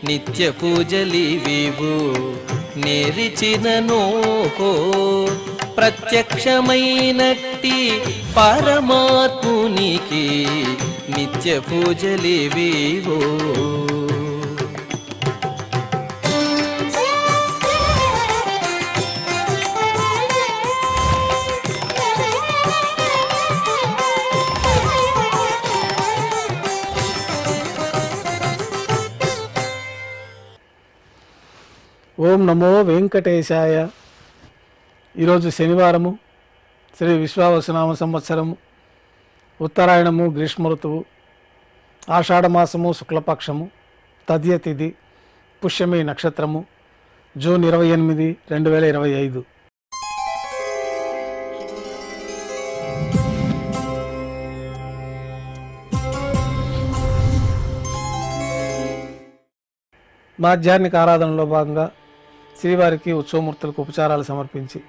నిత్య పూజలివివు నేరిచినను ప్రత్యక్షమైనట్టి పరమాత్మునికి నిత్య పూజలివివు. ఓం నమో వెంకటేశాయ. ఈరోజు శనివారము, శ్రీ విశ్వావసునామ సంవత్సరము, ఉత్తరాయణము, గ్రీష్మ ఋతువు, ఆషాఢమాసము, శుక్లపక్షము, తదియ తిథి, పుష్యమి నక్షత్రము, జూన్ 28, 2025. మాధ్యాహ్నిక ఆరాధనలో భాగంగా శ్రీవారికి ఉత్సవమూర్తులకు ఉపచారాలు సమర్పించి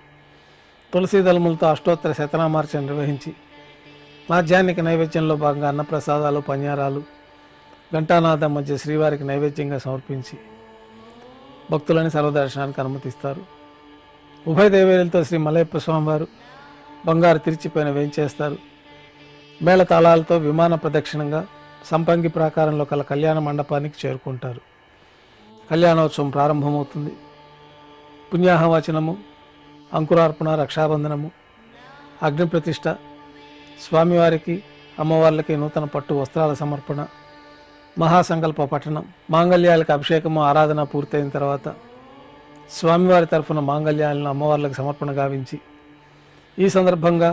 తులసీ దళములతో అష్టోత్తర శతనామార్చన నిర్వహించి మాధ్యాహ్నిక నైవేద్యంలో భాగంగా అన్నప్రసాదాలు, పన్యారాలు, ఘంటానాదం మధ్య శ్రీవారికి నైవేద్యంగా సమర్పించి భక్తులని సర్వదర్శనానికి అనుమతిస్తారు. ఉభయ దేవేరులతో శ్రీ మలయప్ప స్వామివారు బంగారు తిరిచిపైన వేయించేస్తారు. మేళతాళాలతో విమాన ప్రదక్షిణంగా సంపంగి ప్రాకారంలో కల కళ్యాణ మండపానికి చేరుకుంటారు. కళ్యాణోత్సవం ప్రారంభమవుతుంది. పుణ్యాహవచనము, అంకురార్పణ, రక్షాబంధనము, అగ్నిప్రతిష్ఠ, స్వామివారికి అమ్మవార్లకి నూతన పట్టు వస్త్రాల సమర్పణ, మహాసంకల్ప పఠనం, మాంగళ్యాలకు అభిషేకము, ఆరాధన పూర్తయిన తర్వాత స్వామివారి తరఫున మాంగళ్యాలను అమ్మవార్లకు సమర్పణ గావించి ఈ సందర్భంగా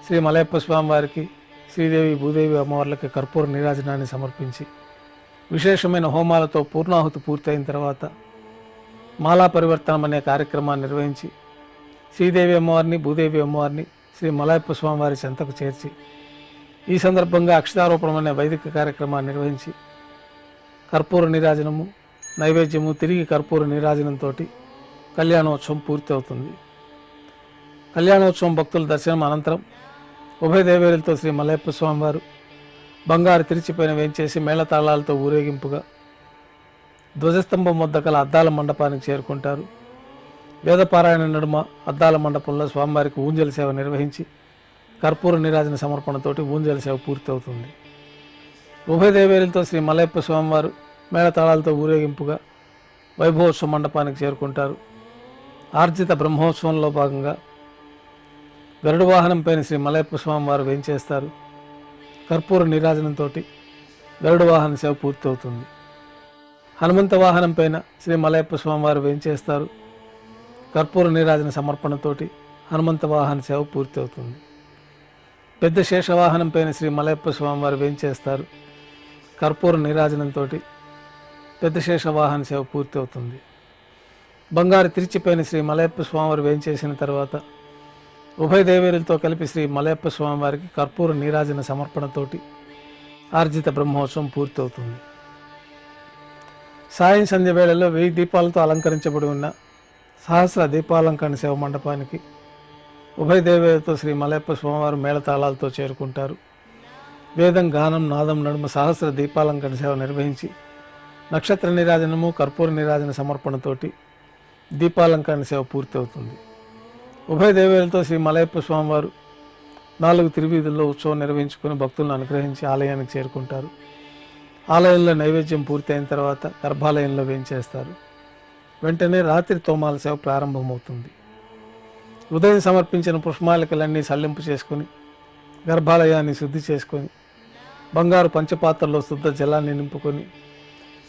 శ్రీ మలయప్ప స్వామివారికి శ్రీదేవి, భూదేవి అమ్మవార్లకి కర్పూర నీరాజనాన్ని సమర్పించి విశేషమైన హోమాలతో పూర్ణాహుతి పూర్తయిన తర్వాత మాలా పరివర్తనం అనే కార్యక్రమాన్ని నిర్వహించి శ్రీదేవి అమ్మవారిని, భూదేవి అమ్మవారిని శ్రీ మలయప్ప స్వామివారి చెంతకు చేర్చి ఈ సందర్భంగా అక్షతారోపణం అనే వైదిక కార్యక్రమాన్ని నిర్వహించి కర్పూర నీరాజనము, నైవేద్యము, తిరిగి కర్పూర నీరాజనంతో కళ్యాణోత్సవం పూర్తి అవుతుంది. కళ్యాణోత్సవం భక్తుల దర్శనం అనంతరం ఉభయ దేవేరులతో శ్రీ మలయప్ప స్వామివారు బంగారు తిరిచిపైన వేయించేసి మేళతాళాలతో ఊరేగింపుగా ధ్వజస్తంభం వద్ద కల అద్దాల మండపానికి చేరుకుంటారు. వేదపారాయణ నడుమ అద్దాల మండపంలో స్వామివారికి ఊంజల సేవ నిర్వహించి కర్పూర నీరాజన సమర్పణతోటి ఊంజల సేవ పూర్తి అవుతుంది. ఉభయ దేవేరులతో శ్రీ మలయప్ప స్వామివారు మేళతాళాలతో ఊరేగింపుగా వైభవోత్సవ మండపానికి చేరుకుంటారు. ఆర్జిత బ్రహ్మోత్సవంలో భాగంగా గరుడ వాహనం పైన శ్రీ మలయప్ప స్వామివారు వేయించేస్తారు. కర్పూర నీరాజనంతో గరుడ వాహన సేవ పూర్తి అవుతుంది. హనుమంత వాహనం పైన శ్రీ మలయప్ప స్వామివారు వేయించేస్తారు. కర్పూర నీరాజన సమర్పణతోటి హనుమంత వాహన సేవ పూర్తి అవుతుంది. పెద్ద శేషవాహనం పైన శ్రీ మలయప్ప స్వామివారు వేయించేస్తారు. కర్పూర నీరాజనంతో పెద్ద శేషవాహన సేవ పూర్తి అవుతుంది. బంగారు తిరిచిపైన శ్రీ మలయప్ప స్వామివారు వేయించేసిన తర్వాత ఉభయ దేవేరులతో కలిపి శ్రీ మలయప్ప స్వామివారికి కర్పూర నీరాజన సమర్పణతోటి ఆర్జిత బ్రహ్మోత్సవం పూర్తి అవుతుంది. సాయం సంధ్య వేళల్లో 1000 దీపాలతో అలంకరించబడి ఉన్న సహస్ర దీపాలంకరణ సేవ మండపానికి ఉభయ దేవేరులతో శ్రీ మలయప్ప స్వామివారు మేళతాళాలతో చేరుకుంటారు. వేదం, గానం, నాదం నడుమ సహస్ర దీపాలంకరణ సేవ నిర్వహించి నక్షత్ర నీరాజనము, కర్పూర నీరాజన సమర్పణతోటి దీపాలంకరణ సేవ పూర్తి అవుతుంది. ఉభయ దేవేరులతో శ్రీ మలయప్ప స్వామివారు 4 తిరువీధుల్లో ఉత్సవం నిర్వహించుకుని భక్తులను అనుగ్రహించి ఆలయానికి చేరుకుంటారు. ఆలయంలో నైవేద్యం పూర్తి అయిన తర్వాత గర్భాలయంలో వేయించేస్తారు. వెంటనే రాత్రి తోమాల సేవ ప్రారంభమవుతుంది. ఉదయం సమర్పించిన పుష్పమాలికలన్నీ సల్లింపు చేసుకొని గర్భాలయాన్ని శుద్ధి చేసుకొని బంగారు పంచపాత్రలో శుద్ధ జలాన్ని నింపుకొని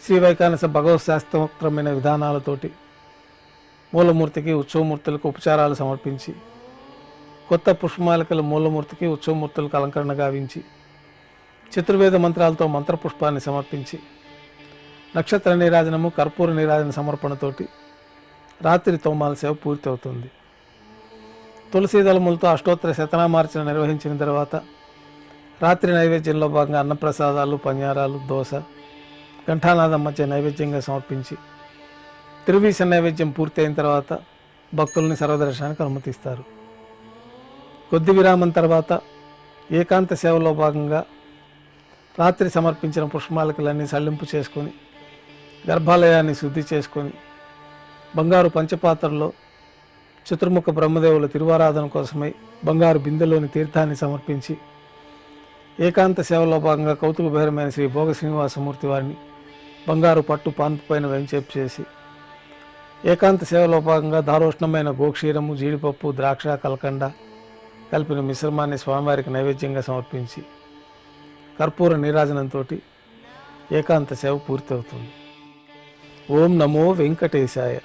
శ్రీ వైకానస భగవత్ శాస్త్రోక్తమైన విధానాలతోటి మూలమూర్తికి, ఉత్సవమూర్తులకు ఉపచారాలు సమర్పించి కొత్త పుష్పమాలికల మూలమూర్తికి, ఉత్సవమూర్తులకు అలంకరణ గావించి చతుర్వేద మంత్రాలతో మంత్రపుష్పాన్ని సమర్పించి నక్షత్ర నీరాజనము, కర్పూర నీరాజన సమర్పణతోటి రాత్రి తోమాల సేవ పూర్తి అవుతుంది. తులసీ దళములతో అష్టోత్తర శతనామార్చన నిర్వహించిన తర్వాత రాత్రి నైవేద్యంలో భాగంగా అన్నప్రసాదాలు, పన్యారాలు, దోశ, ఘంటానాదం మధ్య నైవేద్యంగా సమర్పించి తిరువీస నైవేద్యం పూర్తయిన తర్వాత భక్తుల్ని సర్వదర్శనానికి అనుమతిస్తారు. కొద్ది విరామం తర్వాత ఏకాంత సేవలో భాగంగా రాత్రి సమర్పించిన పుష్పమాలికలన్నీ సల్లింపు చేసుకొని గర్భాలయాన్ని శుద్ధి చేసుకొని బంగారు పంచపాత్రలో చతుర్ముఖ బ్రహ్మదేవుల తిరువారాధన కోసమై బంగారు బిందెలోని తీర్థాన్ని సమర్పించి ఏకాంత సేవలో భాగంగా కౌతుకభైరమైన శ్రీ భోగ శ్రీనివాసమూర్తి వారిని బంగారు పట్టు పాన్పు పైన వెంచేపు చేసి ఏకాంత సేవలో భాగంగా దారోష్ణమైన గోక్షీరము, జీడిపప్పు, ద్రాక్ష, కలకండ కలిపిన మిశ్రమాన్ని స్వామివారికి నైవేద్యంగా సమర్పించి కర్పూర నీరాజనంతో ఏకాంత సేవ పూర్తవుతుంది. ఓం నమో వెంకటేశాయ.